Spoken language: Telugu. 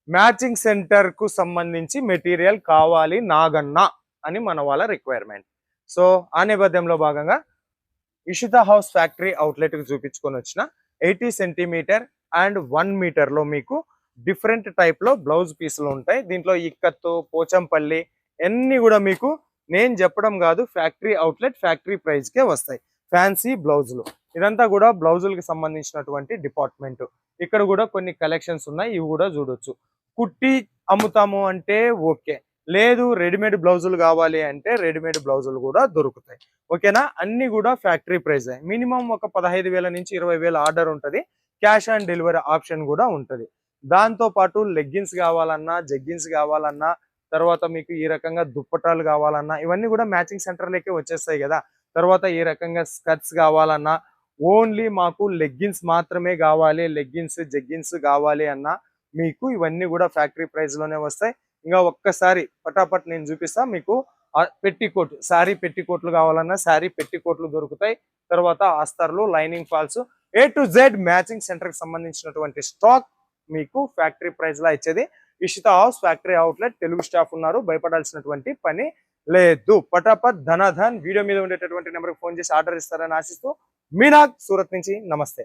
మ్యాచింగ్ సెంటర్ కు సంబంధించి మెటీరియల్ కావాలి నాగన్న అని మన వాళ్ళ రిక్వైర్మెంట్. సో ఆ నేపథ్యంలో భాగంగా ఇషితా హౌస్ ఫ్యాక్టరీ అవుట్లెట్ కి చూపించుకొని వచ్చిన 80 సెంటీమీటర్ అండ్ 1 మీటర్ లో మీకు డిఫరెంట్ టైప్ లో బ్లౌజ్ పీసులు ఉంటాయి. దీంట్లో ఇక్కత్తు, పోచంపల్లి అన్ని కూడా మీకు నేను చెప్పడం కాదు, ఫ్యాక్టరీ అవుట్లెట్ ఫ్యాక్టరీ ప్రైస్ కే వస్తాయి. ఫ్యాన్సీ బ్లౌజులు ఇదంతా కూడా బ్లౌజులకి సంబంధించినటువంటి డిపార్ట్మెంట్. ఇక్కడ కూడా కొన్ని కలెక్షన్స్ ఉన్నాయి, ఇవి కూడా చూడొచ్చు. కుట్టి అమ్ముతాము అంటే ఓకే, లేదు రెడీమేడ్ బ్లౌజులు కావాలి అంటే రెడీమేడ్ బ్లౌజులు కూడా దొరుకుతాయి. ఓకేనా? అన్ని కూడా ఫ్యాక్టరీ ప్రైస్. మినిమం ఒక 15,000 నుంచి 20,000 ఆర్డర్ ఉంటుంది. క్యాష్ ఆన్ డెలివరీ ఆప్షన్ కూడా ఉంటుంది. దాంతో పాటు లెగ్గిన్స్ కావాలన్నా, జగ్గిన్స్ కావాలన్నా, తర్వాత మీకు ఈ రకంగా దుప్పటాలు కావాలన్నా ఇవన్నీ కూడా మ్యాచింగ్ సెంటర్లకే వచ్చేస్తాయి కదా. తర్వాత ఈ రకంగా స్కర్ట్స్ కావాలన్నా, ఓన్లీ మాకు లెగ్గిన్స్ మాత్రమే కావాలి, లెగ్గిన్స్ జగ్గిన్స్ కావాలి అన్నా మీకు ఇవన్నీ కూడా ఫ్యాక్టరీ ప్రైస్ లోనే వస్తాయి. ఇంకా ఒక్కసారి పటాపట్ నేను చూపిస్తా మీకు. పెట్టికోట్, శారీ పెట్టికోట్లు కావాలన్నా శారీ పెట్టికోట్లు దొరుకుతాయి. తర్వాత అస్తర్లు, lining falls, A to Z matching center కి సంబంధించినటువంటి స్టాక్ మీకు ఫ్యాక్టరీ ప్రైస్ లా ఇచ్చేది Ishita house factory outlet. Telugu staff ఉన్నారు, భయపడాల్సినటువంటి పని లేదు. పటాపట్ ధనాధన్ వీడియో మీద ఉండేటటువంటి నెంబర్కి ఫోన్ చేసి ఆర్డర్ ఇస్తారని ఆశిస్తూ మీనాగ్ సూరత్ నుంచి నమస్తే.